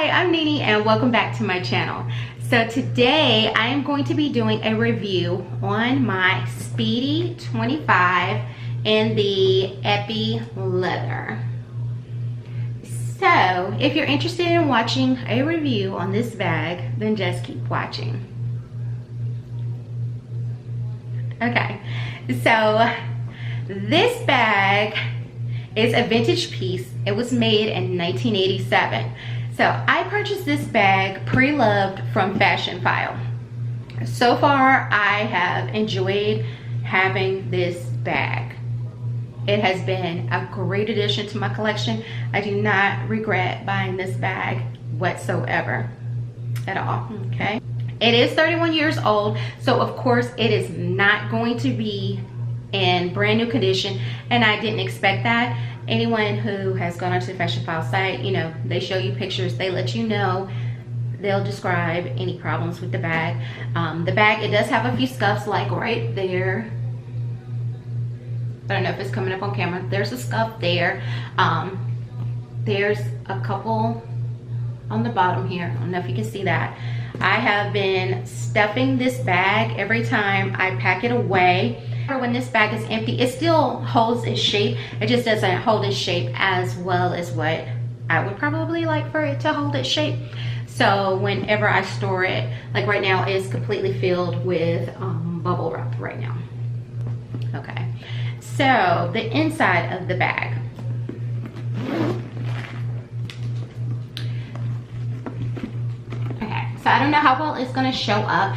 Hi, I'm Nene and welcome back to my channel. So today I am going to be doing a review on my Speedy 25 in the Epi leather. So if you're interested in watching a review on this bag, then just keep watching. Okay, so this bag is a vintage piece. It was made in 1987. So I purchased this bag pre-loved from Fashion File. So far I have enjoyed having this bag. It has been a great addition to my collection. I do not regret buying this bag whatsoever at all. Okay, it is 31 years old, so of course it is not going to be in brand new condition, and I didn't expect that. Anyone who has gone onto the Fashion File site, you know, they show you pictures, they let you know, they'll describe any problems with the bag. It does have a few scuffs, like right there. I don't know if it's coming up on camera. There's a scuff there. There's a couple on the bottom here. I don't know if you can see that. I have been stuffing this bag every time I pack it away. When this bag is empty, it still holds its shape. It just doesn't hold its shape as well as what I would probably like for it to hold its shape. So whenever I store it, like right now, it's completely filled with bubble wrap right now. Okay, so the inside of the bag. Okay, so I don't know how well it's gonna show up.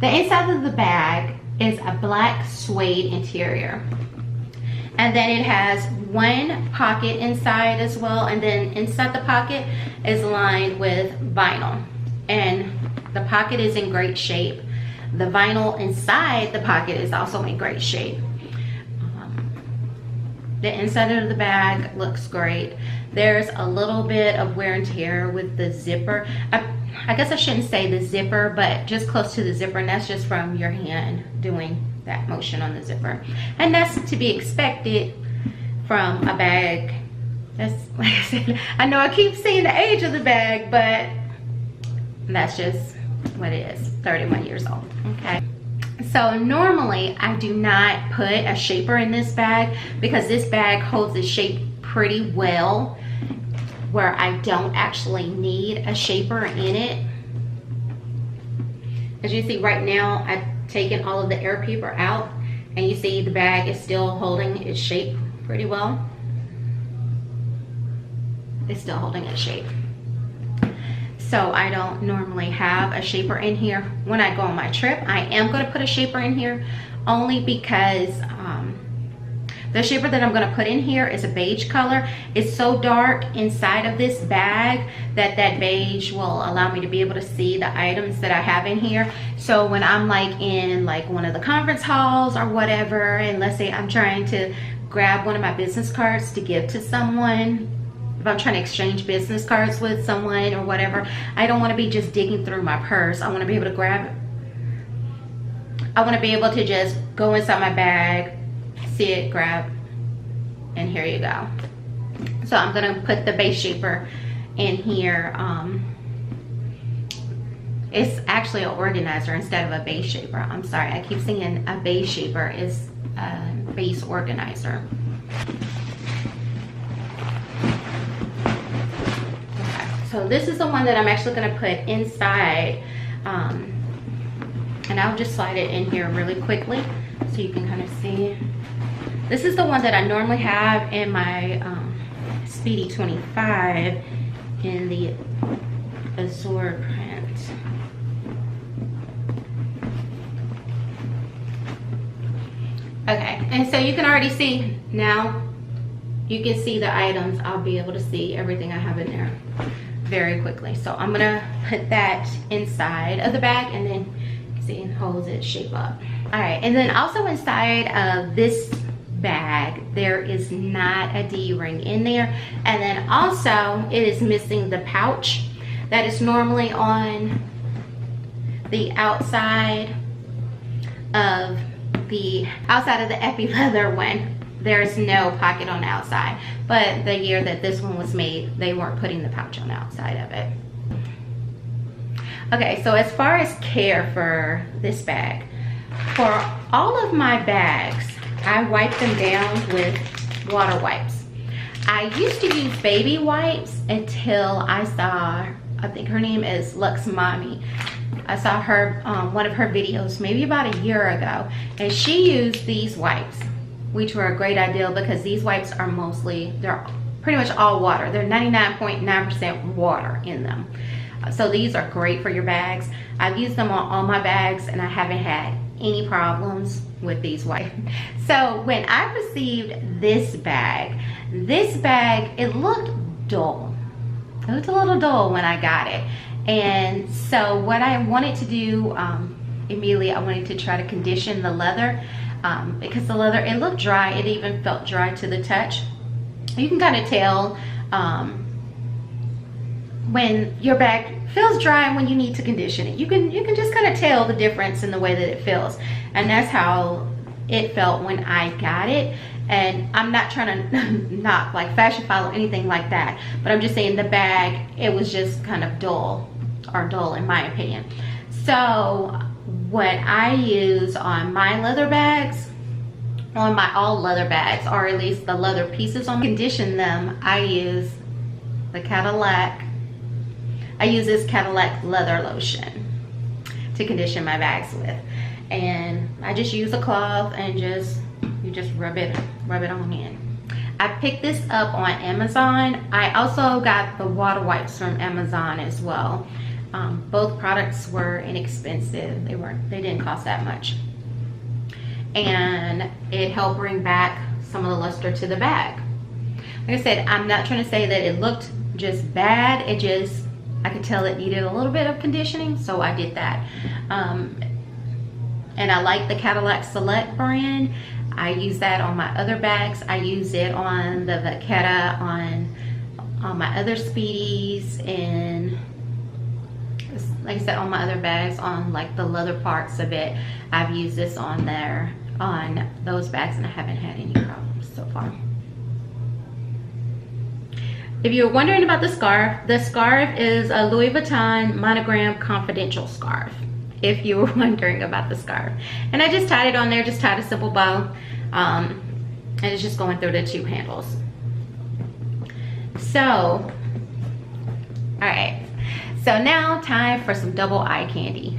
The inside of the bag is a black suede interior, and then it has one pocket inside as well, and then inside the pocket is lined with vinyl, and the pocket is in great shape. The vinyl inside the pocket is also in great shape. The inside of the bag looks great. There's a little bit of wear and tear with the zipper. I guess I shouldn't say the zipper, but just close to the zipper, and that's just from your hand doing that motion on the zipper. And that's to be expected from a bag. That's, like I said, I know I keep saying the age of the bag, but that's just what it is, 31 years old, okay? So normally I do not put a shaper in this bag because this bag holds its shape pretty well, where I don't actually need a shaper in it. As you see right now, I've taken all of the air paper out, and you see the bag is still holding its shape pretty well. It's still holding its shape. So I don't normally have a shaper in here. When I go on my trip, I am going to put a shaper in here, only because the shaper that I'm going to put in here is a beige color. It's so dark inside of this bag that that beige will allow me to be able to see the items that I have in here. So when I'm like in like one of the conference halls or whatever, and let's say I'm trying to grab one of my business cards to give to someone, if I'm trying to exchange business cards with someone or whatever, I don't want to be just digging through my purse. I want to be able to grab it. I want to be able to just go inside my bag, see it, grab, and here you go. So I'm gonna put the base shaper in here. It's actually an organizer instead of a base shaper. I'm sorry, I keep saying a base shaper. Is a base organizer. Okay, so this is the one that I'm actually gonna put inside, and I'll just slide it in here really quickly so you can kind of see. This is the one that I normally have in my Speedy 25 in the Azure print. Okay, and so you can already see now, you can see the items. I'll be able to see everything I have in there very quickly. So I'm gonna put that inside of the bag, and then see, it holds its shape up. All right, and then also inside of this bag there is not a D-ring in there, and then also it is missing the pouch that is normally on the outside of the Epi leather one. there's no pocket on the outside. But the year that this one was made, they weren't putting the pouch on the outside of it. Okay, so as far as care for this bag, for all of my bags, I wipe them down with water wipes. I used to use baby wipes until I saw, I think her name is Lux Mommy. I saw her, one of her videos maybe about a year ago, and she used these wipes, which were a great idea because these wipes are mostly, they're pretty much all water. They're 99.9% water in them. So these are great for your bags. I've used them on all my bags and I haven't had any problems with these wipes. So when I received this bag, it looked dull. It looked a little dull when I got it. And so what I wanted to do, immediately I wanted to try to condition the leather, because the leather, it looked dry. It even felt dry to the touch. You can kind of tell when your bag feels dry and when you need to condition it. You can just kind of tell the difference in the way that it feels. And that's how it felt when I got it. And I'm not trying to not like fashion follow anything like that, but I'm just saying the bag, it was just kind of dull in my opinion. So what I use on my leather bags, on my all leather bags, or at least the leather pieces on condition them, I use the Cadillac. I use this Cadillac leather lotion to condition my bags with, and I just use a cloth and you just rub it on in. I picked this up on Amazon. I also got the water wipes from Amazon as well. Both products were inexpensive. They didn't cost that much, and it helped bring back some of the luster to the bag. Like I said, I'm not trying to say that it looked just bad. I could tell it needed a little bit of conditioning, so I did that. And I like the Cadillac Select brand. I use that on my other bags. I use it on the Vachetta, on my other Speedies, and like I said, on my other bags, on like the leather parts of it. I've used this on there, on those bags, and I haven't had any problems so far. If you're wondering about the scarf is a Louis Vuitton monogram confidential scarf. If you were wondering about the scarf. And I just tied it on there, just tied a simple bow. And it's just going through the two handles. So, all right. So now time for some double eye candy.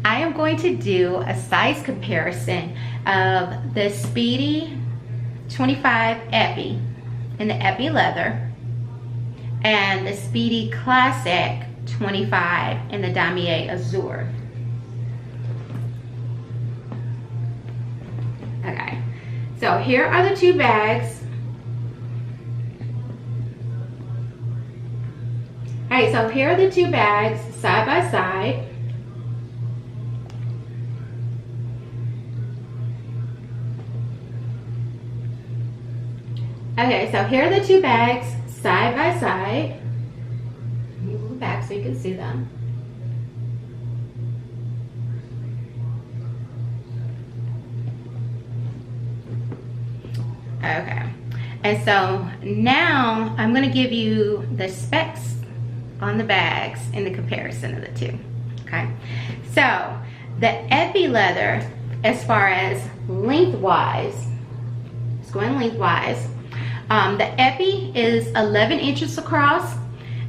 I am going to do a size comparison of the Speedy 25 Epi in the Epi leather and the Speedy Classic 25 in the Damier Azure. Okay, so here are the two bags. All right, so here are the two bags side by side. Okay, so here are the two bags side by side. Move back so you can see them. Okay, and so now I'm going to give you the specs on the bags in the comparison of the two. Okay, so the Epi leather, as far as lengthwise, it's going lengthwise. The Epi is 11 inches across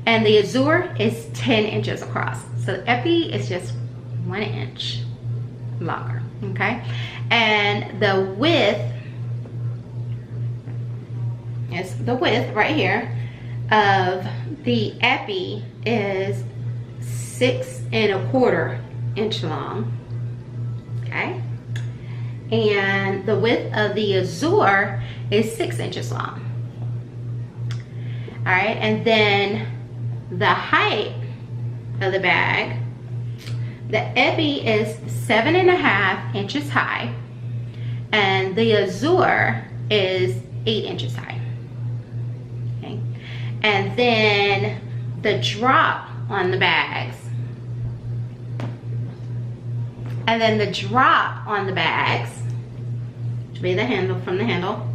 and the Azure is 10 inches across. So the Epi is just 1 inch longer, okay? And the width is the width right here of the Epi is 6 1/4 inch long, okay? And the width of the Azure is 6 inches long. All right, and then the height of the bag, the Epi is 7.5 inches high, and the Azure is 8 inches high. Okay, and then the drop on the bags, to be the handle, from the handle.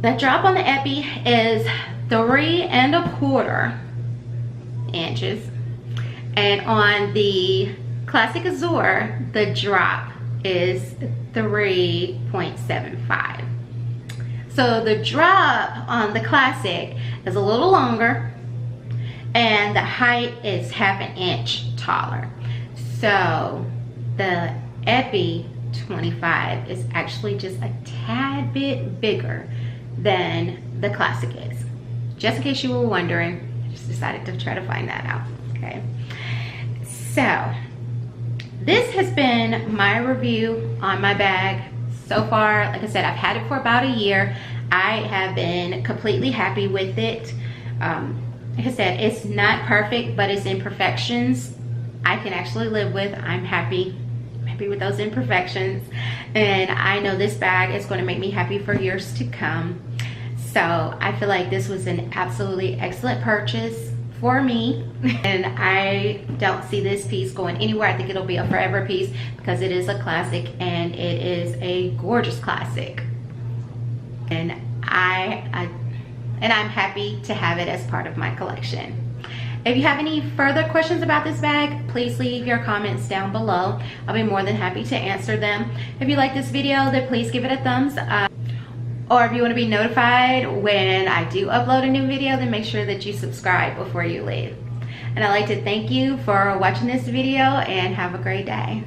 The drop on the epi is 3¼ inches, and on the Classic Azure, the drop is 3.75. So the drop on the Classic is a little longer, and the height is ½ inch taller. So the epi 25 is actually just a tad bit bigger than the Classic is. Just in case you were wondering, I just decided to try to find that out, okay? So this has been my review on my bag so far. Like I said, I've had it for about a year. I have been completely happy with it. Like I said, it's not perfect, but its imperfections I can actually live with. I'm happy with those imperfections, and I know this bag is going to make me happy for years to come. So I feel like this was an absolutely excellent purchase for me, and I don't see this piece going anywhere. I think it'll be a forever piece because it is a classic, and it is a gorgeous classic, and I'm happy to have it as part of my collection. If you have any further questions about this bag, please leave your comments down below. I'll be more than happy to answer them. If you like this video, then please give it a thumbs up. Or if you want to be notified when I do upload a new video, then make sure that you subscribe before you leave. And I'd like to thank you for watching this video, and have a great day.